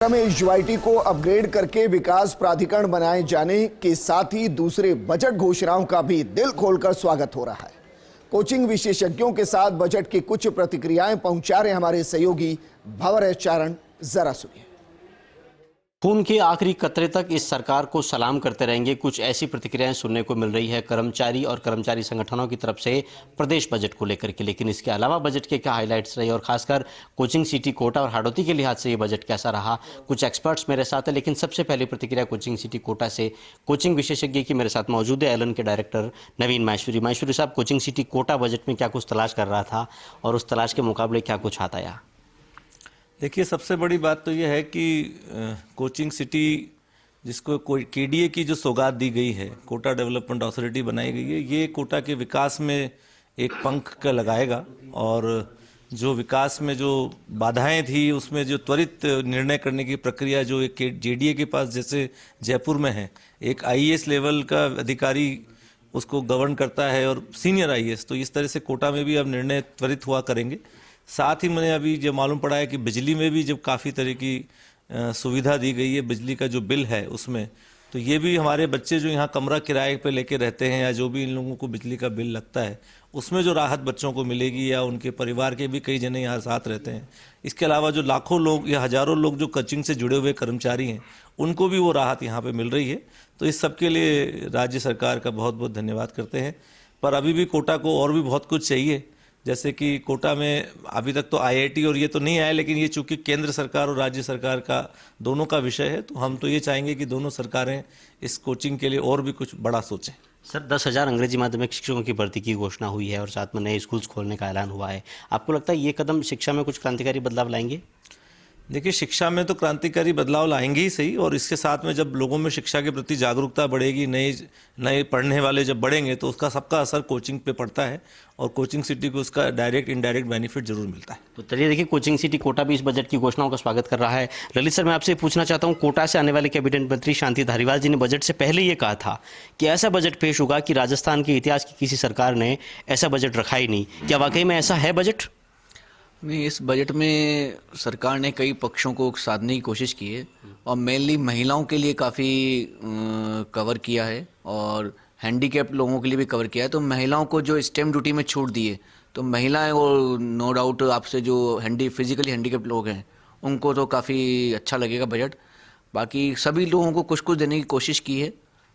में यूआईटी को अपग्रेड करके विकास प्राधिकरण बनाए जाने के साथ ही दूसरे बजट घोषणाओं का भी दिल खोलकर स्वागत हो रहा है। कोचिंग विशेषज्ञों के साथ बजट की कुछ प्रतिक्रियाएं पहुंचा रहे हमारे सहयोगी भंवर चारण, जरा सुनिए। खून के आखिरी कतरे तक इस सरकार को सलाम करते रहेंगे, कुछ ऐसी प्रतिक्रियाएं सुनने को मिल रही है कर्मचारी और कर्मचारी संगठनों की तरफ से प्रदेश बजट को लेकर के। लेकिन इसके अलावा बजट के क्या हाइलाइट्स रहे और खासकर कोचिंग सिटी कोटा और हाड़ौती के लिहाज से ये बजट कैसा रहा, कुछ एक्सपर्ट्स मेरे साथ है। लेकिन सबसे पहले प्रतिक्रिया कोचिंग सिटी कोटा से कोचिंग विशेषज्ञ की मेरे साथ मौजूद है, एलन के डायरेक्टर नवीन माहेश्वरी साहब। कोचिंग सिटी कोटा बजट में क्या कुछ तलाश कर रहा था और उस तलाश के मुकाबले क्या कुछ आता है? देखिए, सबसे बड़ी बात तो यह है कि कोचिंग सिटी जिसको केडीए की जो सौगात दी गई है, कोटा डेवलपमेंट अथॉरिटी बनाई गई है, ये कोटा के विकास में एक पंख का लगाएगा और जो विकास में जो बाधाएं थी उसमें जो त्वरित निर्णय करने की प्रक्रिया जो एक जेडीए के पास जैसे जयपुर में है, एक आईएएस लेवल का अधिकारी उसको गवर्न करता है और सीनियर आईएएस, तो इस तरह से कोटा में भी अब निर्णय त्वरित हुआ करेंगे। साथ ही मैंने अभी जब मालूम पड़ा है कि बिजली में भी जब काफ़ी तरह की सुविधा दी गई है, बिजली का जो बिल है उसमें, तो ये भी हमारे बच्चे जो यहाँ कमरा किराए पे लेके रहते हैं या जो भी इन लोगों को बिजली का बिल लगता है उसमें जो राहत बच्चों को मिलेगी, या उनके परिवार के भी कई जने यहाँ साथ रहते हैं। इसके अलावा जो लाखों लोग या हज़ारों लोग जो कोचिंग से जुड़े हुए कर्मचारी हैं उनको भी वो राहत यहाँ पे मिल रही है। तो इस सब के लिए राज्य सरकार का बहुत बहुत धन्यवाद करते हैं। पर अभी भी कोटा को और भी बहुत कुछ चाहिए, जैसे कि कोटा में अभी तक तो आईआईटी और ये तो नहीं आया, लेकिन ये चूंकि केंद्र सरकार और राज्य सरकार का दोनों का विषय है, तो हम तो ये चाहेंगे कि दोनों सरकारें इस कोचिंग के लिए और भी कुछ बड़ा सोचें। सर, 10,000 अंग्रेजी माध्यमिक शिक्षकों की भर्ती की घोषणा हुई है और साथ में नए स्कूल्स खोलने का ऐलान हुआ है। आपको लगता है ये कदम शिक्षा में कुछ क्रांतिकारी बदलाव लाएंगे? देखिए, शिक्षा में तो क्रांतिकारी बदलाव लाएंगे ही सही, और इसके साथ में जब लोगों में शिक्षा के प्रति जागरूकता बढ़ेगी, नए पढ़ने वाले जब बढ़ेंगे तो उसका सबका असर कोचिंग पे पड़ता है और कोचिंग सिटी को उसका डायरेक्ट इनडायरेक्ट बेनिफिट जरूर मिलता है। तो चलिए देखिए, कोचिंग सिटी कोटा भी इस बजट की घोषणाओं का स्वागत कर रहा है। ललित सर, मैं आपसे पूछना चाहता हूँ, कोटा से आने वाले कैबिनेट मंत्री शांति धारीवाल जी ने बजट से पहले ये कहा था कि ऐसा बजट पेश होगा कि राजस्थान के इतिहास की किसी सरकार ने ऐसा बजट रखा ही नहीं। क्या वाकई में ऐसा है बजट? नहीं, इस बजट में सरकार ने कई पक्षों को साधने की कोशिश की है और मेनली महिलाओं के लिए काफ़ी कवर किया है और हैंडीकैप लोगों के लिए भी कवर किया है। तो महिलाओं को जो स्टेम ड्यूटी में छूट दी है, तो महिलाएं और नो डाउट आपसे जो फिजिकली हैंडीकैप लोग हैं उनको तो काफ़ी अच्छा लगेगा बजट। बाकी सभी लोगों को कुछ कुछ देने की कोशिश की है,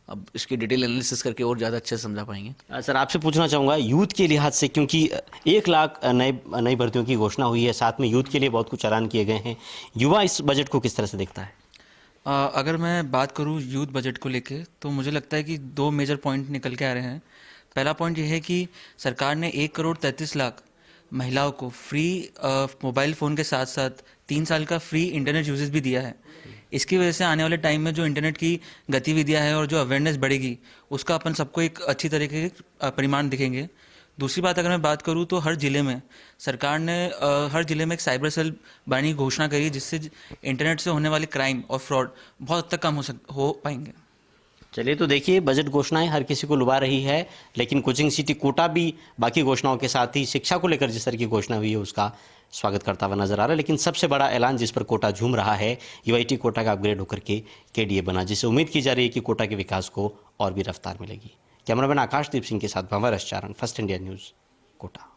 अब इसकी डिटेल एनालिसिस करके और ज़्यादा अच्छे से समझा पाएंगे। सर, आपसे पूछना चाहूँगा यूथ के लिहाज से, क्योंकि 1 लाख नई भर्तियों की घोषणा हुई है, साथ में यूथ के लिए बहुत कुछ ऐलान किए गए हैं। युवा इस बजट को किस तरह से देखता है? अगर मैं बात करूँ यूथ बजट को लेके, तो मुझे लगता है कि 2 मेजर पॉइंट निकल के आ रहे हैं। पहला पॉइंट ये है कि सरकार ने 1,33,00,000 महिलाओं को फ्री मोबाइल फ़ोन के साथ साथ 3 साल का फ्री इंटरनेट यूजेस भी दिया है। इसकी वजह से आने वाले टाइम में जो इंटरनेट की गतिविधियां हैं और जो अवेयरनेस बढ़ेगी, उसका अपन सबको एक अच्छी तरीके के परिमाण दिखेंगे। दूसरी बात अगर मैं बात करूं तो हर जिले में सरकार ने हर जिले में एक साइबर सेल बनाने की घोषणा करी है, जिससे इंटरनेट से होने वाले क्राइम और फ्रॉड बहुत हद तक कम हो पाएंगे। चलिए, तो देखिए, बजट घोषणाएं हर किसी को लुभा रही है, लेकिन कोचिंग सिटी कोटा भी बाकी घोषणाओं के साथ ही शिक्षा को लेकर जिस तरह की घोषणा हुई है उसका स्वागत करता हुआ नजर आ रहा है। लेकिन सबसे बड़ा ऐलान जिस पर कोटा झूम रहा है, यूआईटी कोटा का अपग्रेड होकर के केडीए बना, जिससे उम्मीद की जा रही है कि कोटा के विकास को और भी रफ्तार मिलेगी। कैमरामैन आकाशदीप सिंह के साथ भंवर चारण, फर्स्ट इंडिया न्यूज़, कोटा।